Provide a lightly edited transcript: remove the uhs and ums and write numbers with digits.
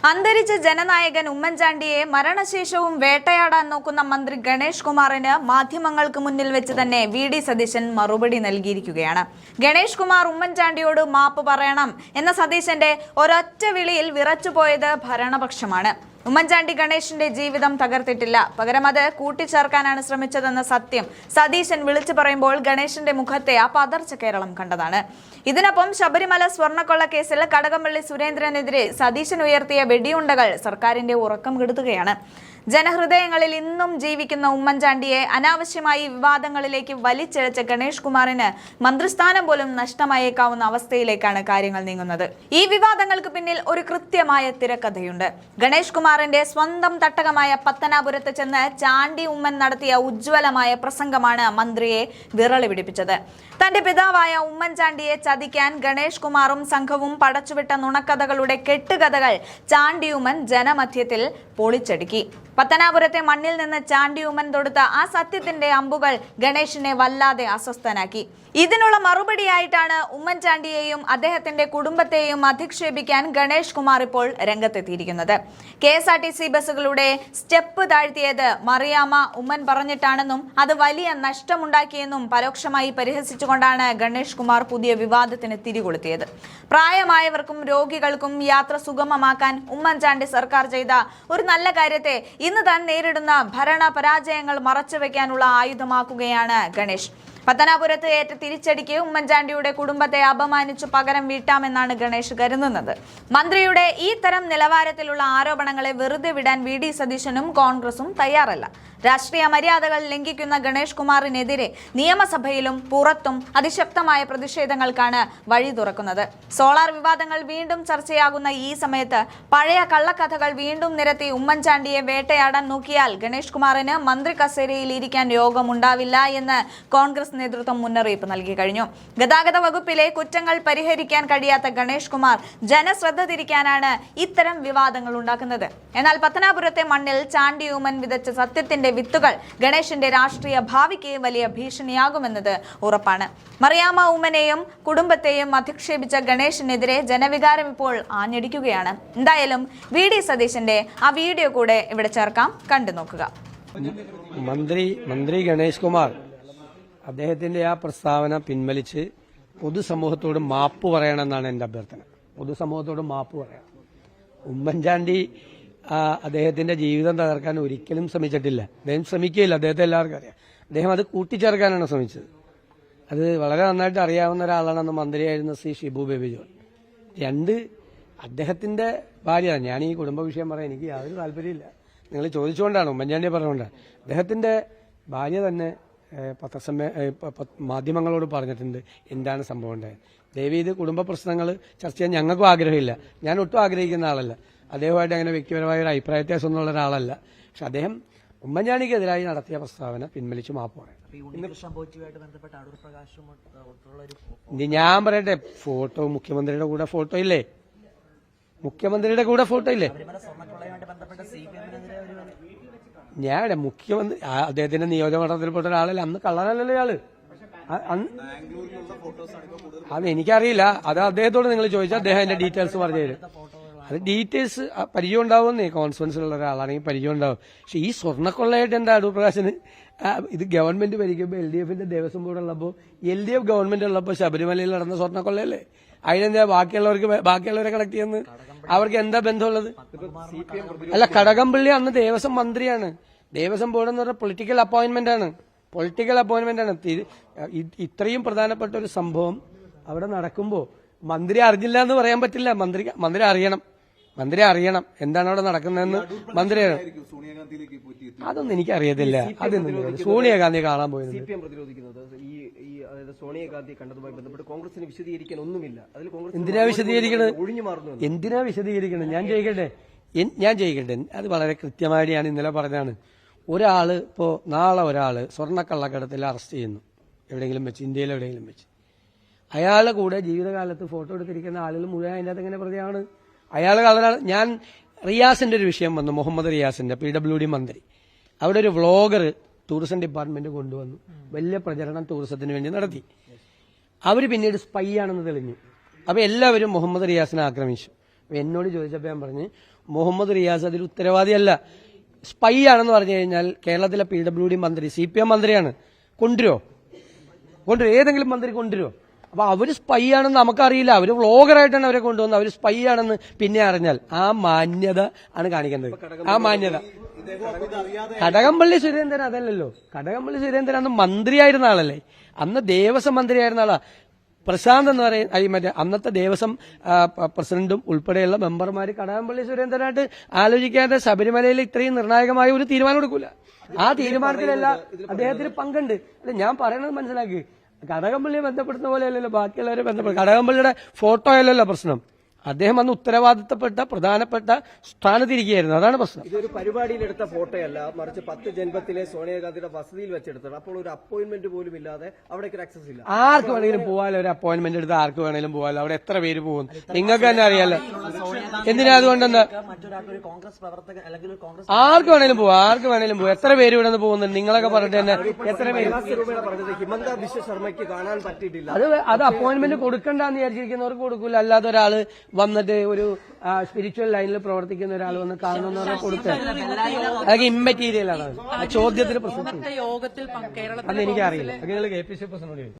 അന്തരിച്ച ജനനായകൻ ഉമ്മൻചാണ്ടിയെ മരണശേഷവും വേട്ടയാടാൻ നോക്കുന്ന മന്ത്രി ഗണേഷ് കുമാറിന് മാധ്യമങ്ങൾക്ക് മുന്നിൽ വെച്ച് തന്നെ വി.ഡി. സതീശൻ മറുപടി നൽകിയിരിക്കുകയാണ്. ഗണേഷ് കുമാർ ഉമ്മൻചാണ്ടിയോട് മാപ്പ് പറയണം എന്ന സതീശന്റെ ഒരൊറ്റ വിളിയിൽ വിറച്ചുപോയത് ഭരണപക്ഷമാണ്. ഉമ്മൻചാണ്ടി ഗണേഷിന്റെ ജീവിതം തകർത്തിട്ടില്ല, പകരം അത് കൂട്ടിച്ചേർക്കാനാണ് ശ്രമിച്ചതെന്ന സത്യം സതീശൻ വിളിച്ചു പറയുമ്പോൾ ഗണേഷിന്റെ മുഖത്തെ ആ പതർച്ച കേരളം കണ്ടതാണ്. ഇതിനൊപ്പം ശബരിമല സ്വർണ്ണക്കൊള്ള കേസിൽ കടകംപള്ളി സുരേന്ദ്രനെതിരെ സതീശൻ ഉയർത്തിയ വെടിയുണ്ടകൾ സർക്കാരിന്റെ ഉറക്കം കെടുത്തുകയാണ്. ജനഹൃദയങ്ങളിൽ ഇന്നും ജീവിക്കുന്ന ഉമ്മൻചാണ്ടിയെ അനാവശ്യമായി വിവാദങ്ങളിലേക്ക് വലിച്ചിഴച്ച ഗണേഷ് കുമാറിന് മന്ത്രിസ്ഥാനം പോലും നഷ്ടമായേക്കാവുന്ന അവസ്ഥയിലേക്കാണ് കാര്യങ്ങൾ നീങ്ങുന്നത്. ഈ വിവാദങ്ങൾക്ക് പിന്നിൽ ഒരു കൃത്യമായ തിരക്കഥയുണ്ട്. ഗണേഷ് കുമാറിന്റെ സ്വന്തം തട്ടകമായ പത്തനാപുരത്ത് ചെന്ന് ചാണ്ടി ഉമ്മൻ നടത്തിയ ഉജ്ജ്വലമായ പ്രസംഗമാണ് മന്ത്രിയെ വിറളി പിടിപ്പിച്ചത്. തന്റെ പിതാവായ ഉമ്മൻചാണ്ടിയെ ചതിക്കാൻ ഗണേഷ് കുമാറും സംഘവും പടച്ചുവിട്ട നുണക്കഥകളുടെ കെട്ടുകഥകൾ ചാണ്ടിയുമ്മൻ ജനമധ്യത്തിൽ പൊളിച്ചടുക്കി. പത്തനാപുരത്തെ മണ്ണിൽ നിന്ന് ചാണ്ടിയുമ്മൻ തൊടുത്ത ആ സത്യത്തിന്റെ അമ്പുകൾ ഗണേഷിനെ വല്ലാതെ അസ്വസ്ഥനാക്കി. ഇതിനുള്ള മറുപടിയായിട്ടാണ് ഉമ്മൻചാണ്ടിയെയും അദ്ദേഹത്തിന്റെ കുടുംബത്തെയും അധിക്ഷേപിക്കാൻ ഗണേഷ് കുമാർ ഇപ്പോൾ രംഗത്തെത്തിയിരിക്കുന്നത്. KSRTC ബസ്സുകളുടെ സ്റ്റെപ്പ് താഴ്ത്തിയത് മറിയാമ്മ ഉമ്മൻ പറഞ്ഞിട്ടാണെന്നും അത് വലിയ നഷ്ടമുണ്ടാക്കിയെന്നും പരോക്ഷമായി പരിഹസിച്ചുകൊണ്ടാണ് ഗണേഷ് കുമാർ പുതിയ വിവാദത്തിന് തിരികൊളുത്തിയത്. പ്രായമായവർക്കും രോഗികൾക്കും യാത്ര സുഗമമാക്കാൻ ഉമ്മൻചാണ്ടി സർക്കാർ ചെയ്ത ഒരു നല്ല കാര്യത്തെ ഇന്ന് താൻ നേരിടുന്ന ഭരണ പരാജയങ്ങൾ മറച്ചുവെക്കാനുള്ള ആയുധമാക്കുകയാണ് ഗണേഷ്. പത്തനാപുരത്ത് ഏറ്റ തിരിച്ചടിക്ക് ഉമ്മൻചാണ്ടിയുടെ കുടുംബത്തെ അപമാനിച്ചു പകരം വീട്ടാമെന്നാണ് ഗണേഷ് കരുതുന്നത്. മന്ത്രിയുടെ ഈ തരം നിലവാരത്തിലുള്ള ആരോപണങ്ങളെ വെറുതെ വിടാൻ വി.ഡി. സതീശനും കോൺഗ്രസും തയ്യാറല്ല. രാഷ്ട്രീയ മര്യാദകൾ ലംഘിക്കുന്ന ഗണേഷ് കുമാറിനെതിരെ നിയമസഭയിലും പുറത്തും അതിശക്തമായ പ്രതിഷേധങ്ങൾക്കാണ് വഴി തുറക്കുന്നത്. സോളാർ വിവാദങ്ങൾ വീണ്ടും ചർച്ചയാകുന്ന ഈ സമയത്ത് പഴയ കള്ളക്കഥകൾ വീണ്ടും നിരത്തി ഉമ്മൻചാണ്ടിയെ വേട്ടയാടാൻ നോക്കിയാൽ ഗണേഷ് കുമാറിന് മന്ത്രി കസേരയിൽ ഇരിക്കാൻ യോഗമുണ്ടാവില്ല എന്ന് കോൺഗ്രസ് നേതൃത്വം മുന്നറിയിപ്പ് നൽകി കഴിഞ്ഞു. ഗതാഗത വകുപ്പിലെ കുറ്റങ്ങൾ പരിഹരിക്കാൻ കഴിയാത്ത ഗണേഷ് കുമാർ ജനശ്രദ്ധ തിരിക്കാനാണ് ഇത്തരം വിവാദങ്ങൾ ഉണ്ടാക്കുന്നത്. എന്നാൽ പത്തനാപുരത്തെ മണ്ണിൽ ചാണ്ടിയുമ്മൻ വിതച്ച സത്യത്തിന്റെ വിത്തുകൾ ഗണേഷിന്റെ രാഷ്ട്രീയ ഭാവിക്ക് വലിയ ഭീഷണിയാകുമെന്നത് ഉറപ്പാണ്. മറിയാമ്മ ഉമ്മനെയും കുടുംബത്തെയും അധിക്ഷേപിച്ച ഗണേഷിനെതിരെ ജനവികാരം ഇപ്പോൾ ആഞ്ഞടിക്കുകയാണ്. എന്തായാലും വി.ഡി. സതീശന്റെ ആ വീഡിയോ കൂടെ ഇവിടെ ചേർക്കാം, കണ്ടു നോക്കുക. മന്ത്രി ഗണേഷ് കുമാർ അദ്ദേഹത്തിന്റെ ആ പ്രസ്താവന പിൻവലിച്ച് പൊതുസമൂഹത്തോട് മാപ്പ് പറയണമെന്നാണ് എന്റെ അഭ്യർത്ഥന. പൊതുസമൂഹത്തോട് മാപ്പ് പറയണം. ഉമ്മൻചാണ്ടി അദ്ദേഹത്തിന്റെ ജീവിതം തകർക്കാൻ ഒരിക്കലും ശ്രമിച്ചിട്ടില്ല. അദ്ദേഹം ശ്രമിക്കുകയില്ല, അദ്ദേഹത്തെ എല്ലാവർക്കും അറിയാം. അദ്ദേഹം അത് കൂട്ടിച്ചേർക്കാനാണ് ശ്രമിച്ചത്. അത് വളരെ നന്നായിട്ട് അറിയാവുന്ന ഒരാളാണ് അന്ന് മന്ത്രിയായിരുന്ന ശ്രീ ഷിബു ബേബി ജോൺ. അദ്ദേഹത്തിന്റെ ഭാര്യ, ഞാൻ ഈ കുടുംബ വിഷയം പറയാൻ എനിക്ക് യാതൊരു താല്പര്യമില്ല, നിങ്ങൾ ചോദിച്ചുകൊണ്ടാണ്, ഉമ്മൻചാണ്ടിയെ പറഞ്ഞുകൊണ്ടാണ്. അദ്ദേഹത്തിന്റെ ഭാര്യ തന്നെ മാധ്യമങ്ങളോട് പറഞ്ഞിട്ടുണ്ട് എന്താണ് സംഭവം ഉണ്ടായത്. ദയവ് ഇത് കുടുംബ പ്രശ്നങ്ങൾ ചർച്ച ചെയ്യാൻ ഞങ്ങൾക്കും ആഗ്രഹമില്ല. ഞാൻ ഒട്ടും ആഗ്രഹിക്കുന്ന ആളല്ല, അദ്ദേഹമായിട്ട് അങ്ങനെ വ്യക്തിപരമായ ഒരു അഭിപ്രായ വ്യത്യാസമൊന്നുള്ള ഒരാളല്ല. പക്ഷെ അദ്ദേഹം ഉമ്മൻചാണ്ടിക്കെതിരായി നടത്തിയ പ്രസ്താവന പിൻവലിച്ച് മാപ്പ് പറയും. ഞാൻ പറയട്ടെ, ഫോട്ടോ മുഖ്യമന്ത്രിയുടെ കൂടെ ഫോട്ടോ ഇല്ലേ? ഞാൻ മുഖ്യമന്ത്രി അദ്ദേഹത്തിന്റെ നിയോജകമണ്ഡലത്തിൽപ്പെട്ട ഒരാളല്ല, അന്ന് കള്ളനല്ലല്ലോ ഇയാള്. അത് എനിക്കറിയില്ല, അത് അദ്ദേഹത്തോട് നിങ്ങൾ ചോദിച്ചാൽ അദ്ദേഹം അതിന്റെ ഡീറ്റെയിൽസ് പറഞ്ഞു തരും. അത് ഡീറ്റെയിൽസ് പരിചയം ഉണ്ടാവുന്നേ, കോൺഫിഡൻസിലുള്ള ഒരാളാണെങ്കിൽ പരിചയം ഉണ്ടാവും. പക്ഷെ ഈ സ്വർണ്ണക്കൊള്ളയായിട്ട് എന്താ അടൂർ പ്രകാശന് ഇത് ഗവൺമെന്റ് ഭരിക്കുമ്പോൾ LDFന്റെ ദേവസ്വം ബോർഡ് ഉള്ളപ്പോൾ LDF ഗവൺമെന്റ് ഉള്ളപ്പോൾ ശബരിമലയിൽ നടന്ന സ്വർണ്ണക്കൊള്ളയല്ലേ? അതിനെന്താ ബാക്കിയുള്ളവരെ കണക്ട് ചെയ്യുന്നത്? അവർക്ക് എന്താ ബന്ധമുള്ളത്? അല്ല, കടകംപള്ളി അന്ന് ദേവസ്വം മന്ത്രിയാണ്. ദേവസ്വം ബോർഡ് എന്ന് പറഞ്ഞാൽ പൊളിറ്റിക്കൽ അപ്പോയിന്റ്മെന്റ് ആണ്. ഇത്രയും പ്രധാനപ്പെട്ട ഒരു സംഭവം അവിടെ നടക്കുമ്പോൾ മന്ത്രി അറിഞ്ഞില്ല എന്ന് പറയാൻ പറ്റില്ല. മന്ത്രി അറിയണം എന്താണ് അവിടെ നടക്കുന്നതെന്ന്. മന്ത്രി അതൊന്നും എനിക്കറിയത്തില്ല. സോണിയാഗാന്ധി കാണാൻ പോയത്. സോണിയാഗാന്ധി കണ്ടതുമായി ബന്ധപ്പെട്ട് കോൺഗ്രസിന് വിശദീകരിക്കാൻ ഒന്നുമില്ല. എന്തിനാ വിശദീകരിക്കണം? ഞാൻ ചെയ്യിക്കട്ടെ. അത് വളരെ കൃത്യമായിട്ട് ഞാൻ ഇന്നലെ പറഞ്ഞതാണ്. ഒരാള് ഇപ്പോ നാളെ ഒരാള് സ്വർണ്ണക്കള്ളക്കടത്തിൽ അറസ്റ്റ് ചെയ്യുന്നു എവിടെയെങ്കിലും വെച്ച്, ഇന്ത്യയിൽ എവിടെയെങ്കിലും വെച്ച്. അയാളുടെ കൂടെ ജീവിതകാലത്ത് ഫോട്ടോ എടുത്തിരിക്കുന്ന ആളുകൾ മുഴുവൻ അതിൻ്റെ അകത്ത് എങ്ങനെ പ്രതിയാണ്? അയാൾ കള്ളനാണ്. ഞാൻ റിയാസിന്റെ ഒരു വിഷയം വന്നു, മുഹമ്മദ് റിയാസിന്റെ PWD മന്ത്രി. അവിടെ ഒരു വ്ളോഗർ ടൂറിസം ഡിപ്പാർട്ട്മെന്റ് കൊണ്ടുവന്നു, വലിയ പ്രചരണം ടൂറിസത്തിന് വേണ്ടി നടത്തി. അവർ പിന്നീട് സ്പൈ ആണെന്ന് തെളിഞ്ഞു. അപ്പൊ എല്ലാവരും മുഹമ്മദ് റിയാസിനെ ആക്രമിച്ചു. എന്നോട് ചോദിച്ചപ്പോൾ ഞാൻ പറഞ്ഞ് മുഹമ്മദ് റിയാസ് അതിൽ ഉത്തരവാദിയല്ല. സ്പൈ ആണെന്ന് പറഞ്ഞു കഴിഞ്ഞാൽ കേരളത്തിലെ PWD മന്ത്രി CPM മന്ത്രിയാണ്. കൊണ്ടുവരുമോ? ഏതെങ്കിലും മന്ത്രി കൊണ്ടുവരുമോ? അപ്പൊ അവര് സ്പൈ ആണെന്ന് നമുക്കറിയില്ല. അവര് വ്ളോഗറായിട്ടാണ് അവരെ കൊണ്ടുവന്നത്. അവര് സ്പൈ ആണെന്ന് പിന്നെ അറിഞ്ഞാൽ ആ മാന്യത ആണ് കാണിക്കേണ്ടത്. ആ മാന്യത കടകംപള്ളി സുരേന്ദ്രൻ അതല്ലല്ലോ. കടകംപള്ളി സുരേന്ദ്രൻ അന്ന് മന്ത്രിയായിരുന്ന ആളല്ലേ, അന്ന് ദേവസ്വം മന്ത്രിയായിരുന്ന ആളാ. പ്രശാന്ത് എന്ന് പറയുന്ന മറ്റേ അന്നത്തെ ദേവസ്വം പ്രസിഡന്റും ഉൾപ്പെടെയുള്ള മെമ്പർമാര് കടകംപള്ളി സുരേന്ദ്രനായിട്ട് ആലോചിക്കാതെ ശബരിമലയിൽ ഇത്രയും നിർണായകമായ ഒരു തീരുമാനം എടുക്കൂല. ആ തീരുമാനത്തിലെല്ലാം അദ്ദേഹത്തിന് പങ്കുണ്ട്. അല്ല, ഞാൻ പറയണത് മനസ്സിലാക്കി. കടകംപള്ളിയെ ബന്ധപ്പെടുന്ന പോലെയല്ലല്ലോ ബാക്കിയുള്ളവരെ ബന്ധപ്പെടും. കടകംപള്ളിയുടെ ഫോട്ടോ അല്ലല്ലോ പ്രശ്നം. അദ്ദേഹം അന്ന് ഉത്തരവാദിത്തപ്പെട്ട പ്രധാനപ്പെട്ട സ്ഥാനത്തിരിക്കുകയായിരുന്നു. അതാണ് പ്രശ്നം. ഇതൊരു പരിപാടിയിലെടുത്ത ഫോട്ടോയല്ല, മറിച്ച് 10 ജന്മത്തിലെ സോണിയാഗാന്ധിയുടെ വസതിയിൽ വെച്ചെടുത്തത്. അപ്പോൾ ഒരു അപ്പോയിന്റ്മെന്റ് പോലും ഇല്ലാതെ അവിടേക്ക് ആക്സസ് ഇല്ല. ആർക്ക് വേണമെങ്കിലും പോകാലോ, ഒരു അപ്പോയിന്റ്മെന്റ് എടുത്ത് ആർക്ക് വേണമെങ്കിലും പോകാലോ. അവിടെ എത്ര പേര് പോകും നിങ്ങൾക്ക് തന്നെ അറിയാലോ. എന്തിനാ അതുകൊണ്ടെന്താ ആർക്ക് വേണമെങ്കിലും പോവാം, എത്ര പേര് ഇവിടെ നിന്ന് പോകുന്നുണ്ട് നിങ്ങളൊക്കെ പറഞ്ഞിട്ട് തന്നെ എത്ര പേര്. പറഞ്ഞത് ഹിമന്ത ബിശ്വ ശർമ്മയ്ക്ക് കാണാൻ പറ്റിയിട്ടില്ല. അത് അപ്പോയിന്റ്മെന്റ് കൊടുക്കണ്ടെന്ന് വിചാരിച്ചിരിക്കുന്നവർക്ക് കൊടുക്കൂല. അല്ലാതെ ഒരാള് വന്നിട്ട് ഒരു സ്പിരിച്വൽ ലൈനിൽ പ്രവർത്തിക്കുന്ന ഒരാൾ വന്ന് കാണണമെന്ന് പറഞ്ഞാൽ കൊടുത്തത് അതൊക്കെ ഇമ്മെറ്റീരിയലാണ്. ആ ചോദ്യത്തിന് പ്രസക്തി അന്ന് എനിക്കറിയില്ല. നിങ്ങൾ KPCC പ്രസിഡന്റ്